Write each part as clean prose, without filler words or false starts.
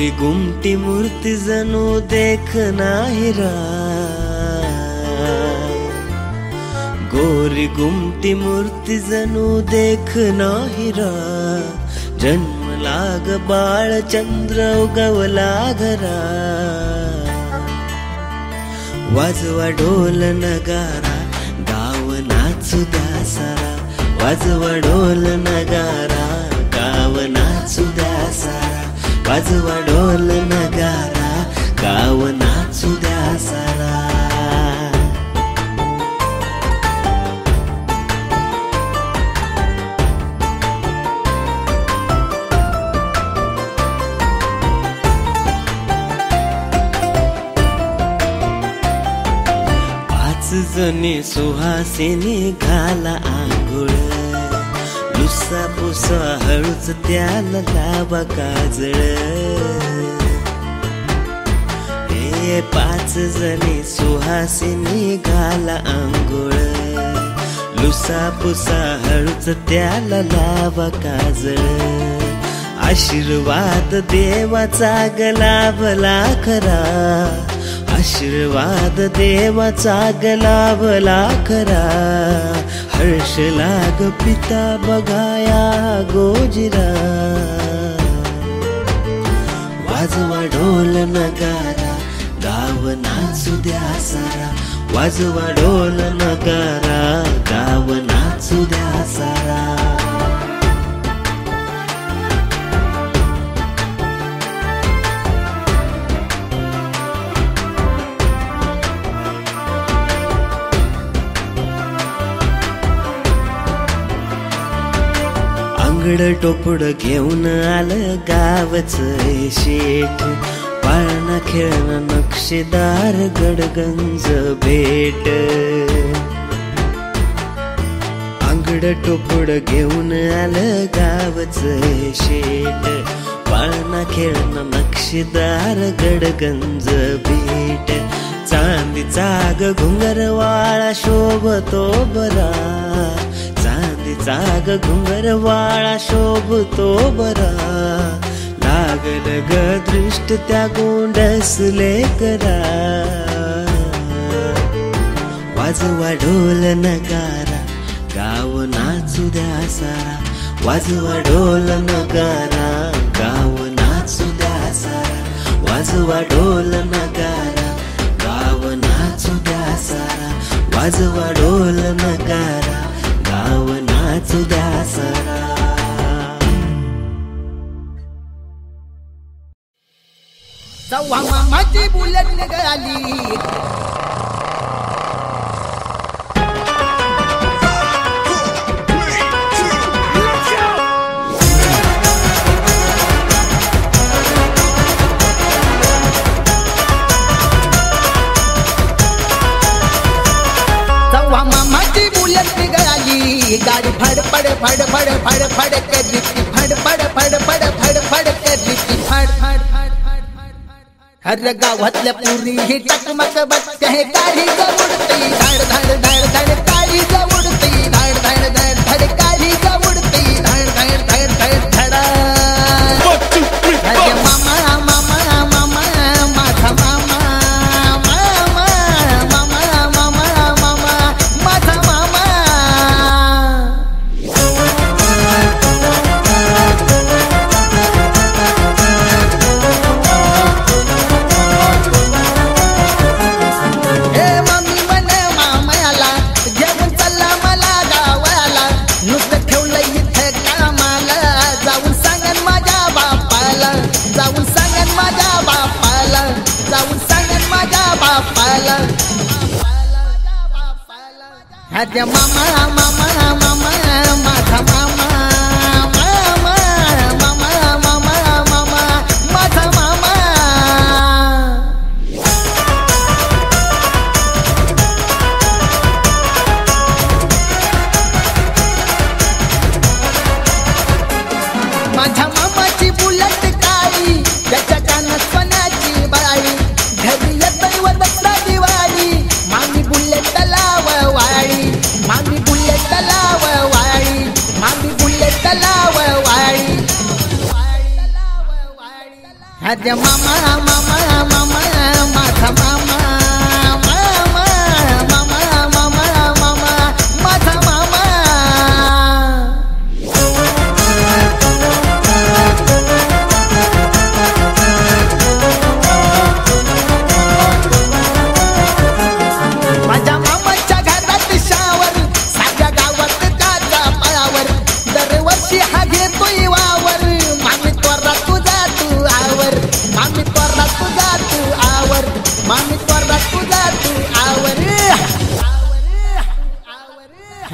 गोरी गुमटी मूर्ति जणू देखना हिरा, गोरी गुमटी मूर्ति जणू देखना हिरा, जन्म लाग बाळ चंद्र उगवला घरा, वाजवा ढोल नगारा गाव नाचू द्या सारा, वाजवा ढोल नगारा गाव नाचू द्या सारा, वाजवा ढोल नगारा गाव नाचू द्या सारा. जणी सुहासिनी घाला आंघोळ, लुसा पुसा हळूच त्याला लावा काजळ, हे 5 जणी सुहासिनी घाला आंघोळ, लुसा पुसा हळूच त्याला लावा काजळ, आशीर्वाद देवाचा गलावला खरा, आशीर्वाद देवाचा गलावला खरा, हर्ष लाग पिता बघाया गोजिरा, वाजवा ढोल नगारा गाव नाचू द्या सारा, वाजवा ढोल नगारा गाव नाचू द्या सारा. अंगड टोपड घेऊन आलं गावच शेठ, पाळणा खेळणं नक्षीदार गडगंज भेट, अंगड टोपड घेऊन आलं गावच शेठ, पाळणा खेळणं नक्षीदार गडगंज भेट, चांदीचा ग घुंगरवाळा शोभतो बरा, चांदीचा ग घुंगरवाळा शोभतो बरा, लागल ग दृष्ट त्या गोंडसले करा, वाजवा ढोल नगारा गाव नाचू द्या सारा, वाजवा ढोल नगारा गाव नाचू द्या सारा, वाजवा ढोल नगारा गाव नाचू द्या सारा, वाजवा ढोल नगारा गाव नाचू द्या सारा. सव्वा मामाची बुलेट निघाली, सव्वा मामाची बुलेट निघाली, गाडी फड फड फड फड फड फड करली, फड फड फड फड फड फड करली, फड फड हर गावातल्या पुरी ही टकमक बघते हे काळी उडती, धाड धाड धाड धाड काळी उडती, धाड धाड धाड धाड काळी उडती, धाड धाड धाड धाड धडा. अरे मामा मामा मामा माझा मामा, मामा मामा मामा मामा माझा मामा. अरे मामा मामा मामा माझा मामा, मामा मामा मामा मामा माझा मामा. माझ्या मामाची बुलेट काळी, त्याच्या कानात सोन्याची बाळी, घरी येतोय व दसरा दिवाळी, मामी बुलेट लाव वाळी, मामी बुलेट लाव अरे मामा मामा मामा माझा मामा मामा मामा मामा मामा माझा मामा माझ्या मामाच्या घरात शावर साऱ्या गावात काचा पायावर दरवर्षी हा घेतोय वावर मामी त्वरा तुझा तू आवर मामी त्वरा तुझा तू आवर मामी त्वरा तुझा तू आवर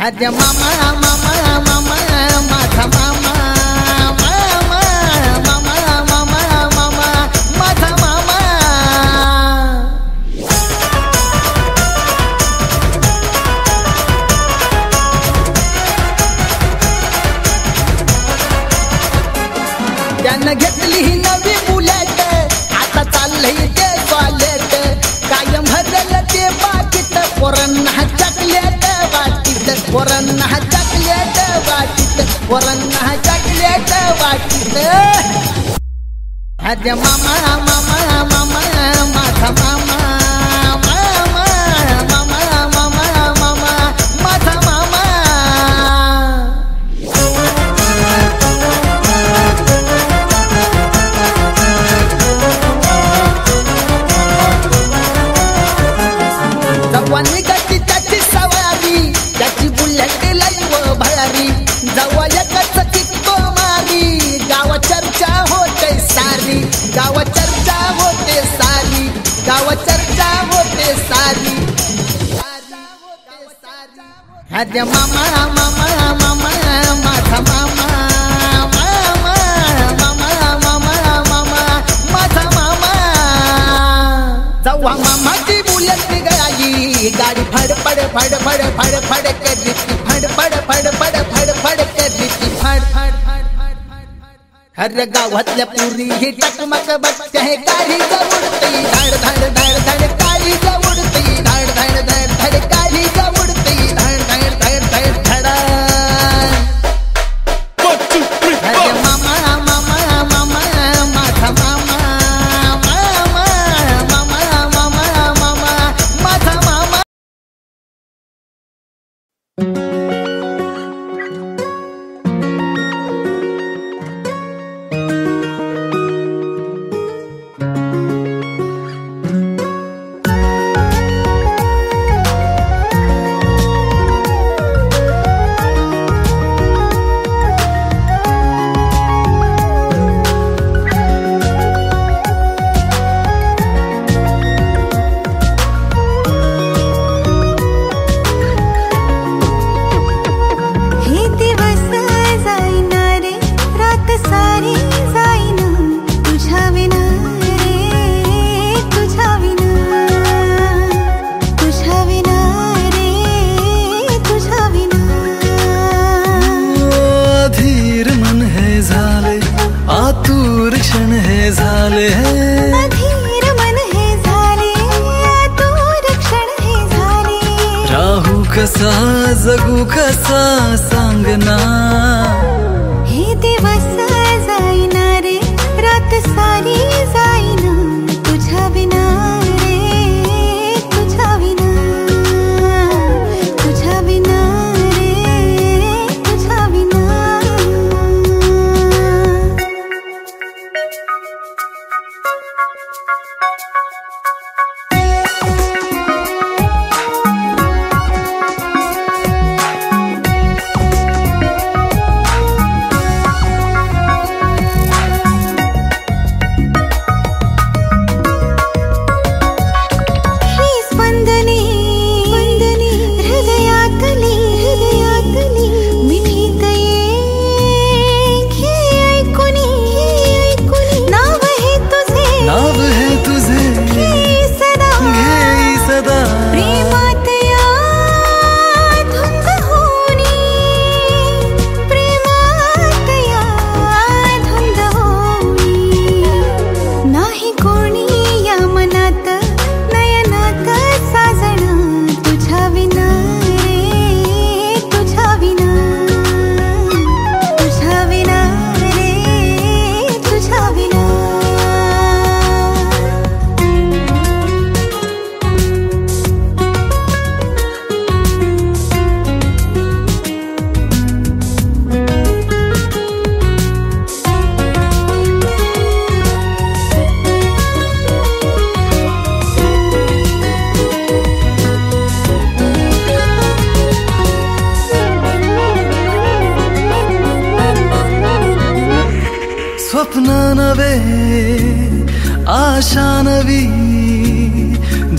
अरे मामा मामा मामा माझा मामा मामा मामा मामा मामा माझा मामा त्यानं घेतली ही नवी बुलेट आता चाललंय ते टॉयलेट कायम भरल ते पाकिट पोरांना चॉकलेट वाटीत पोरांना चॉकलेट वाटीत पोरांना चॉकलेट वाटीत अरे मामा मामा मामा माझा मामा मामा मामा मामा मामा माझा मामा जवानी गती त्याची सवारी त्याची बुलेट लाईव भरारी जवा एकच किक्को मारी गाव चर्चा होते सारी गाव चर्चा होते सारी गाव चर्चा होते सारी अरे मामा मामा मामा माझा मामा मामा मामा मामा मामा माझा मामा जवा मामाची बुलेट निघाली गाडी फड फड फड फड फड फड करली फड फड फड फड फड फड करली फड फड हर गावातल्या पुरी ही टकमक बघते है काळी उडती धड धड धड धड काळी उडती धड धड धड धड काळी उडती धड धड धड धड धड अरे मामा मामा मामा माझा मामा मामा मामा मामा मामा माझा मामा हे दिवस जाईना रे रात सारी जाईना तुझ्या विना रे तुझ्या विना तुझ्या विना रे तुझ्या विना अधीर मन है झाले आतुर क्षण है झाले अधीर मन हे झाले आतुर क्षण हे झाले राहू कसा जगू कसा सांगना हे दिवस जाईना रे रात सारी जाईना तुझ्या विना रे तुझ्या विना तुझ्या विना रे तुझ्या विना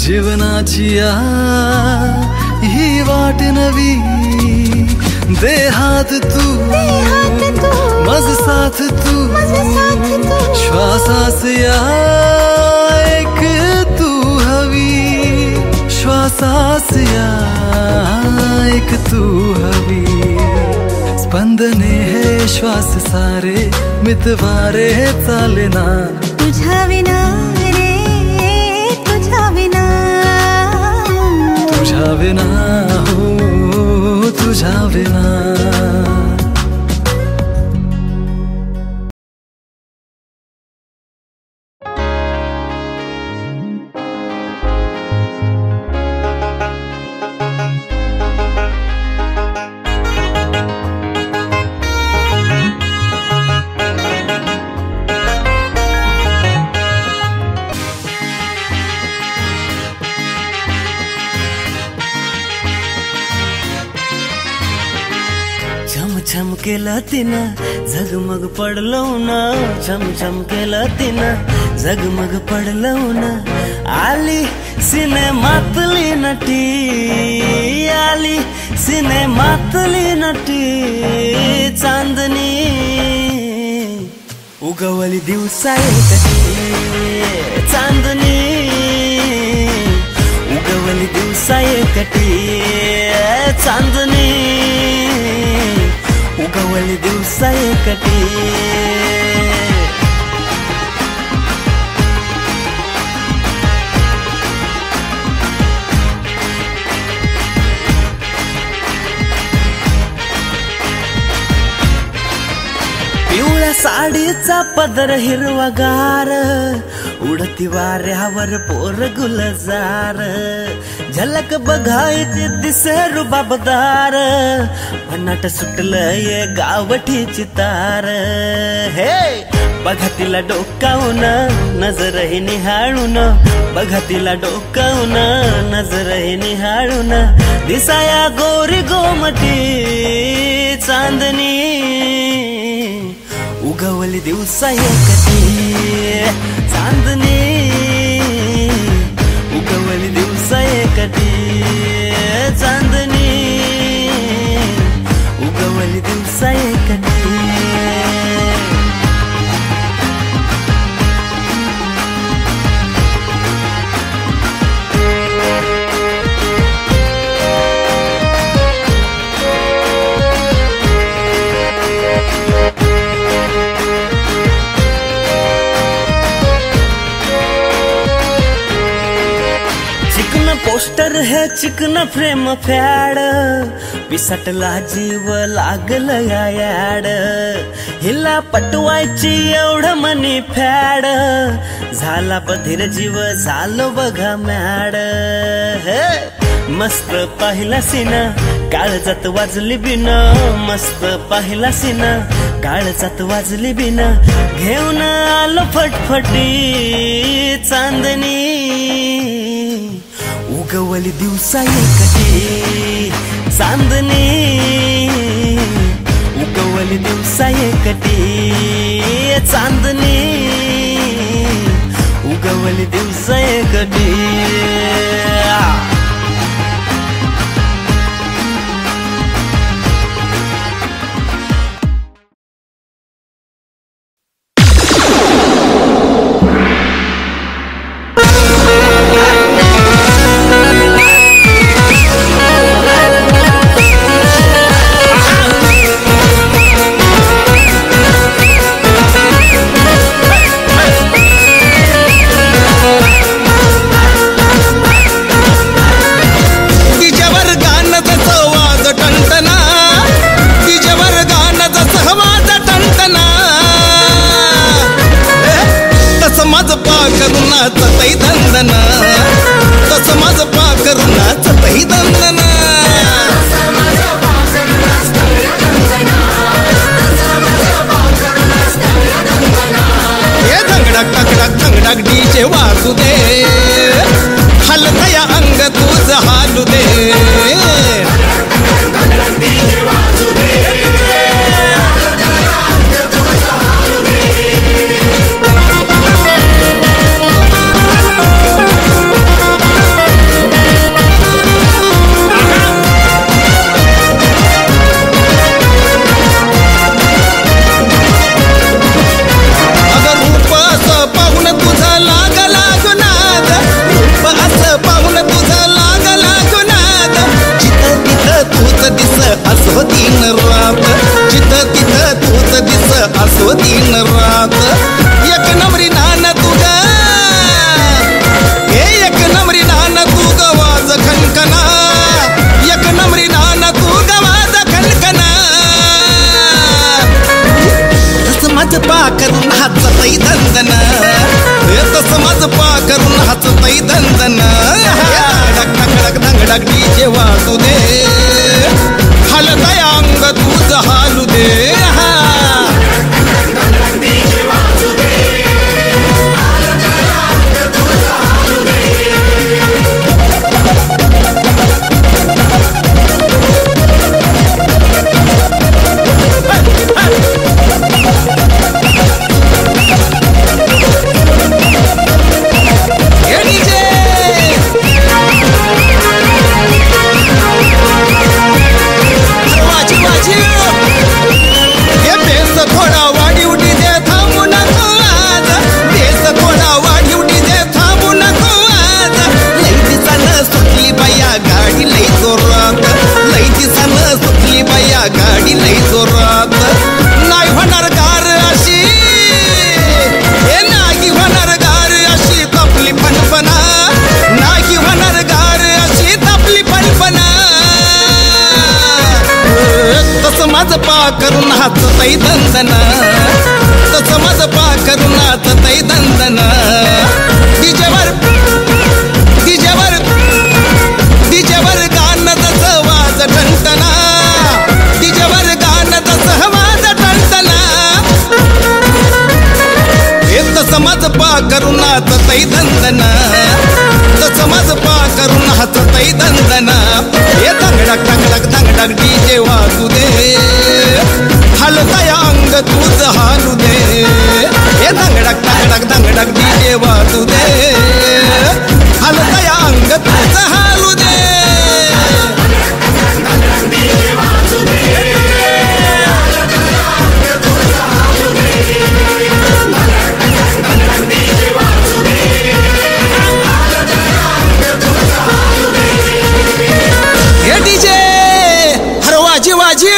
जीवनाची ही वाट नवी दे हात तू मज साथ तू श्वासास या एक तू हवी श्वासास या एक तू हवी स्पंदने हे श्वास सारे मितवारे चालना तुझ्या विना रे तुझ्या विना तुझ्या विना हो तुझ्या विना छम केलं तिनं झगमग पडलं ना छम केलं तिनं झगमग पडलं ना आली सिनेमातली नटी आली सिनेमातली नटी चांदणी उगवली दिवसा एकटी चांदणी उगवली दिवसा एकटी चांदणी उगवली दिवसा एकटी पिवळ्या साडीचा पदर हिरवागार उडती वाऱ्यावर पोर गुलजार झलक बघायची दिसे रुबाबदार भन्नाट सुटलंय गावठी चितार हे बघा तिला डोकावून नजरही निहाळून बघा तिला डोकावून नजरही निहाळून दिसाया गोरी गोमटी चांदणी उगवली दिवसा एकटी चांदणी उगवली दिवसा एकटी चांदणी उगवली दिवसा एकटी पोस्टर है चिकन फ्रेम फॅड पिसटला जीव लागल याड हिला पटवायची एवढं मनी फॅड झाला बधीर जीव झालो बघा मॅड मस्त पाहिला सिना काळजात वाजली बिन मस्त पाहिला सिना काळजात वाजली बिन घेऊन आलो फटफटी चांदणी उगवली दिवसा एकटी चांदणी उगवली दिवसा एकटी चांदणी उगवली दिवसा एकटी डीजे वाजू दे हलतया अंग तुझ हालू दे वाजतय दंदन धडक धडक धडक डीजे वाजू दे हलतय अंग तुझ हालू दे गाडी लई जोरात नाही होणार गार अशी नाही होणार गार अशी तपली फणफणा नाही होणार गार अशी तपली फणफणा तसं माझं पा करून हाततय दंदना तसं माझं पा करून हाततय दंदना डीजेवर डीजेवर डीजेवर गाणं तसं वाज ठणठणा डीजेवर गाणं तसं वाज ठणठणा हे तसं माझं पा करून हाततय दंदना तसं माझं पा करून हाततय दंदना हे धंगडक धंगडक धंगडक डीजे वाजू दे हलतय अंग तुझ हालू दे हे धंगडक धंगडक धंगडक डीजे वाजू दे हलतय अंग तुझ हालू दे हे डीजे हर वाजी वाजी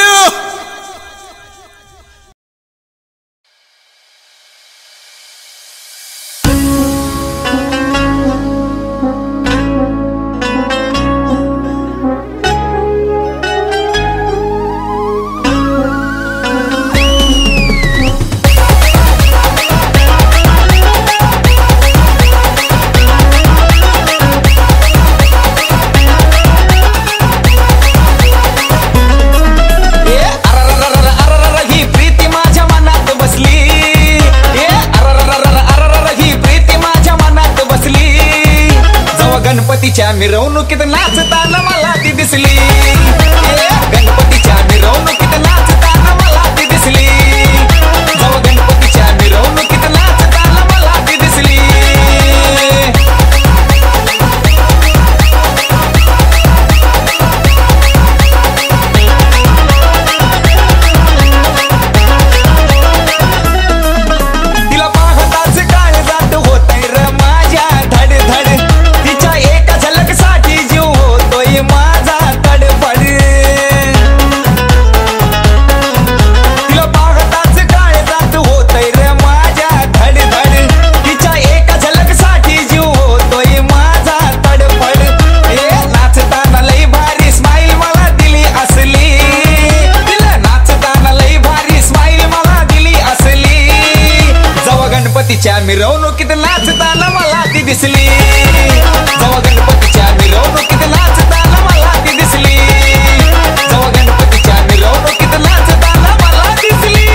गणपतीच्या मिरवणुकीत नाचताना मला ती दिसली गणपतीच्या मिरवणुकीत नाचताना मला ती दिसली जव गणपतीच्या मिरवणुकीत नाचताना मला ती दिसली तिला पाहताच काय जात होतय र माझ्या धड धड तिच्या एका झलकसाठी जीव होतोय माझा तडफड तिला पाहताच काय जात होतय र माझ्या धड धड तिच्या एका झलकसाठी जीव होतोय माझा तडफड हे नाचताना लई भारी स्माईल मला दिली असली तिला नाचताना लई भारी स्माईल मला दिली असली जव गणपतीच्या मिरवणुकीत नाचताना मला ती दिसली जव गणपतीच्या मिरवणुकीत नाचताना मला ती दिसली जव गणपतीच्या मिरवणुकीत नाचताना मला दिसली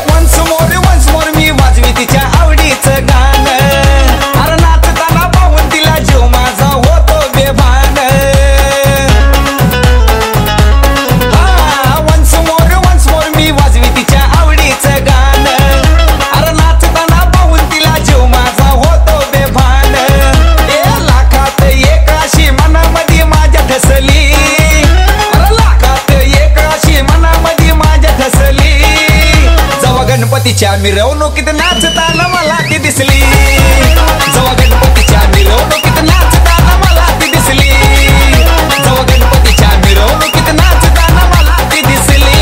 वन्स मोर मी वाजवी तिच्या आवडीचं गाणं अरे नाचताना पाहून तिला जीव माझा होतो बेभान वन्स मोर मी वाजवी तिच्या आवडीचं गाणं अरे नाचताना पाहून तिला जीव माझा होतो बेभान लाखात एक अशी मनामध्ये माझ्या ठसली अरे लाखात एक अशी मनामध्ये माझ्या ठसली जव गणपतीच्या मिरवणुकीत नाचताना मला ती दिसली जव गणपतीच्या मिरवणुकीत नाचताना मला ती दिसली जव गणपतीच्या मिरवणुकीत नाचताना मला ती दिसली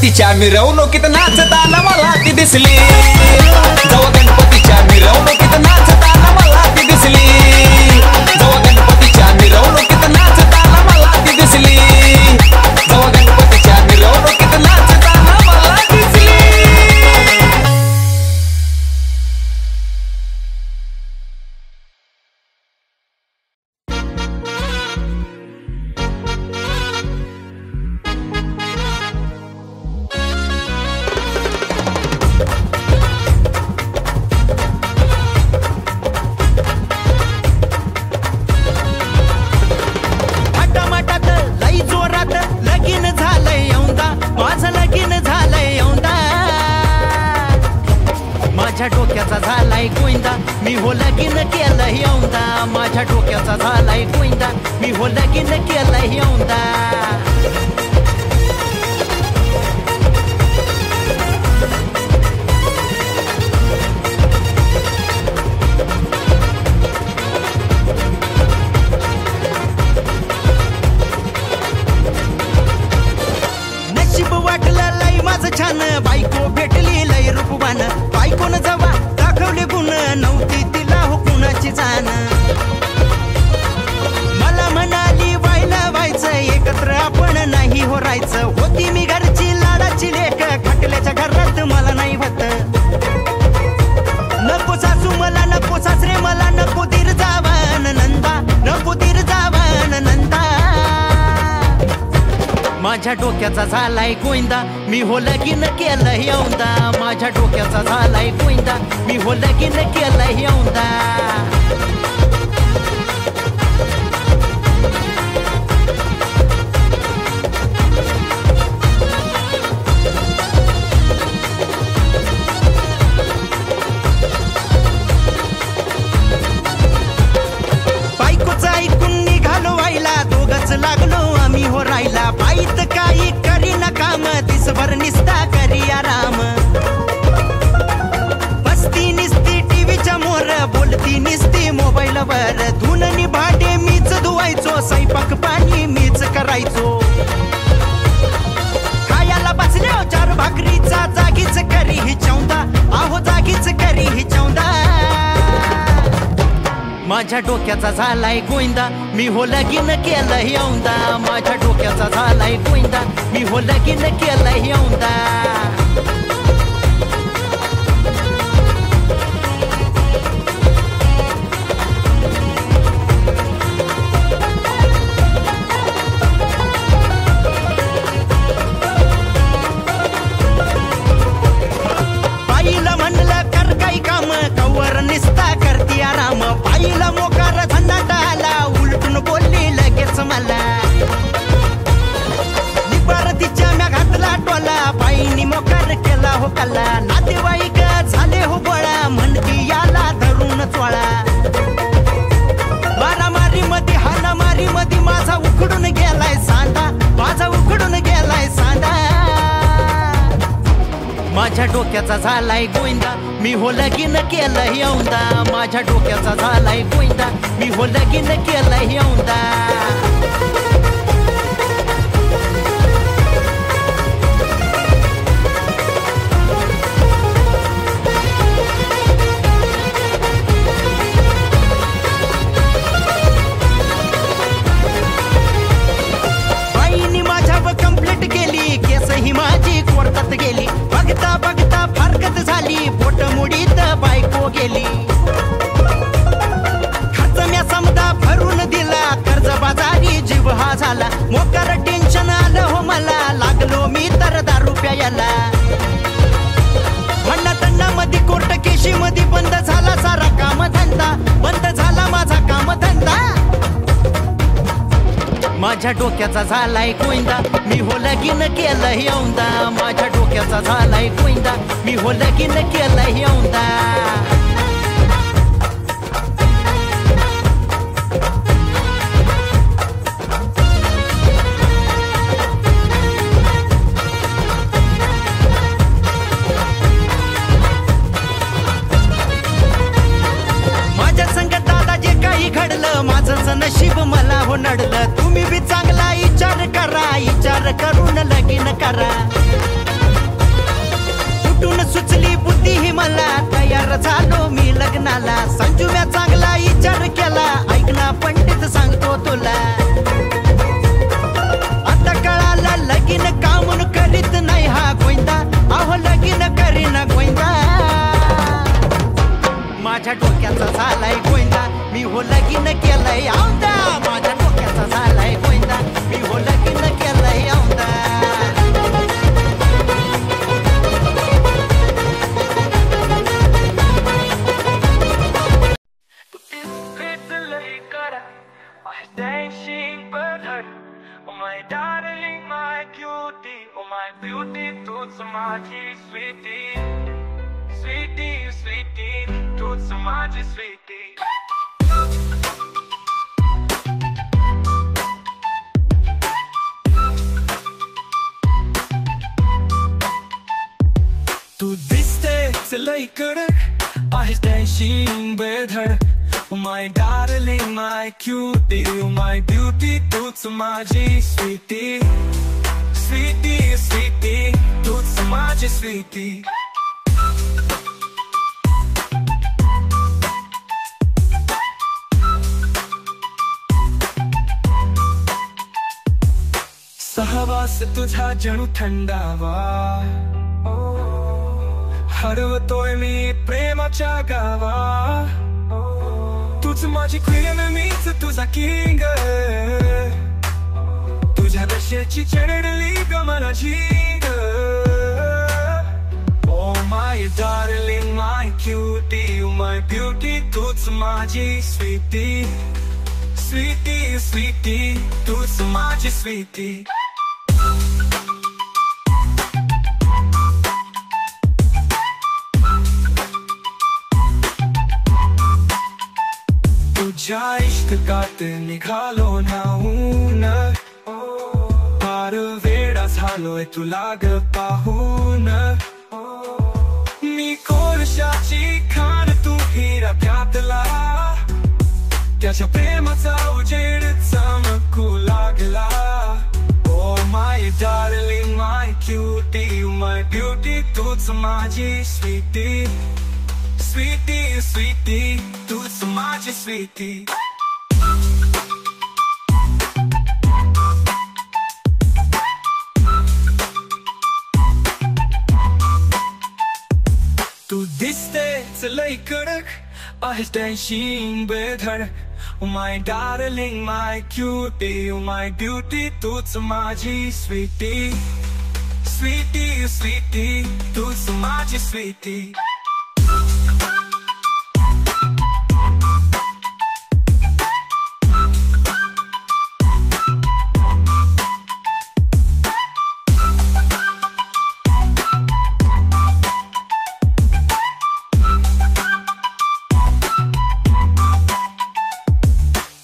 गणपतीच्या मिरवणुकीत नाचताना मला ती दिसली जेव्हा गणपतीच्या मिरवणुकीत नाचताना मला ती दिसली जेव्हा गणपतीच्या मिरवणुकीत नाचताना मला ती दिसली जेव्हा गणपतीच्या मिरवणुकीत नाचताना मला दिसली. माझ्या डोक्याचा झालाय गोविंदा मी हो लगीन केलं यौंदा माझ्या डोक्याचा झालाय गोविंदा मी हो लगीन केलं यौंदा. नशीब वाटलं लय माझं छान बायको भेटली लय रूपवान बायकोन जवा दाखवले गुण नव्हती तिला हो कुणाची जाण मला म्हणाली व्हायला व्हायचं एकत्र आपण नाही हो राहायचं होती मी घरची लाडाची लेक खटल्याच्या घरात मला नाही होत नको सासू मला नको सासरे मला नको दीर जावान नंदा नको दीर जावान नंदा. माझ्या डोक्याचा झालाय गोविंदा मी हो लगीन केलं यौंदा माझ्या डोक्याचा झालाय गोविंदा मी हो लगीन केलं यौंदा. बायकोचं ऐकून निघालो व्हायला दोघच लागलो आम्ही हो राहिला बाईत काही करी ना काम दिसभर निसता करी आराम बसती निसती टीव्हीच्या मोर बोलती निसती मोबाईल वर धुननी भांडे मीच धुवायचो स्वयंपाक पाणी मीच करायचो खायला बसल्या चार भाकरीचा जागीच करी ही चौंदा आहो जागीच करी ही चौंदा. माझ्या डोक्याचा झालाय गोविंदा मी हो लगीन केलं यौंदा माझ्या डोक्याचा झालाय गोविंदा मी हो लगीन केलं यौंदा. बाईला म्हणलं कर काही काम कवर निसता करती आराम बाईला मोकार झन्नाटा आला उलटून बोलली लगेच मला निबार तिच्या म्या घातला टोला बाईनी मोकार केला हो कल्ला नातेवाईक झाले हो गोळा म्हणती याला धरून चोळा मारामारी मध्ये हाणामारी मध्ये माझा उकडून गेलाय सांदा माझा उकडून गेलाय सांदा. माझ्या डोक्याचा झालाय गोविंदा मी हो लगीन केलं यौंदा माझ्या डोक्याचा झालाय गोविंदा मी हो लगीन केलं यौंदा. बाईनी माझ्यावर कंप्लेंट केली केस ही माझी कोर्टात गेली बघता बघता फारकत झाली बोट मुडीत बायको गेली खर्च म्या समजा भरून दिला कर्ज बाजारी जीव हा झाला मोकार टेन्शन आलं हो मला लागलो मी तर दारू प्यायला भन्ना मध्ये कोर्ट केशी मध्ये बंद झाला सारा काम धंदा बंद झाला माझा काम धंदा. माझ्या डोक्याचा झालाय गोविंदा मी हो लगीन केलं यौंदा माझ्या डोक्याचा झालाय गोविंदा मी हो लगीन केलं यौंदा. माझ्या संगत दादा जे काही घडलं माझंच नशीब मला हो नडलं तुम्ही बी चांगला विचार करा विचार करून लगीन करा सुचली बुद्धी ही मला तयार झालो मी लग्नाला संजूम्या चांगला विचार केला ऐकना पंडित सांगतो तुला आता कळाला लगीन कामून करीत नाही हा गोविंदा अहो लगीन करीना गोविंदा माझ्या डोक्याचा झालाय गोविंदा मी हो लगीन केलंय औंदा माझ्या डोक्याचा झालाय गोविंदा मी हो लगीन केलंय औंदा my darling, my cutie, oh my beauty, toots माझी sweetie, sweetie, sweetie, toots माझी sweetie. तू दिसतेच लई कडक आहेस dashing बेधडक my darling, my cutie, my beauty, तूच माझी sweetie, sweetie, sweetie, तूच माझी sweetie. सहवास तुझा जणू थंडावा हरवतोय मी प्रेमाच्या गावा तूच माझी क्वीन मीच तुझा किंग तुझ्या रशेची चढली ग मला जीग Oh my darling, my cutie, my beauty, तूच माझी sweetie, sweetie, sweetie, तूच माझी sweetie. तुझ्या इश्कात निघालो नाहून फार वेडा झालोय तुला ग पाहून मी कोळशाची खाण तू हिरा प्यातला त्याच्या प्रेमाचा उजेड चमकू लागला Oh my darling, my cutie, my beauty, तूच माझी sweetie, sweetie, sweetie, तूच माझी sweetie. तू दिसतेच लई कडक आहेस dashing बेधडक My darling, my cutie, my beauty, तूच माझी sweetie, sweetie, sweetie, तूच माझी sweetie.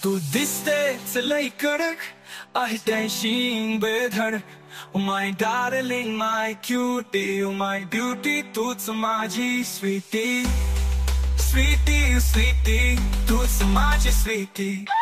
तू दिसतेच लई कडक आहेस dashing बेधडक My darling, my cutie, my beauty, तूच माझी sweetie, sweetie, sweetie, तूच माझी sweetie.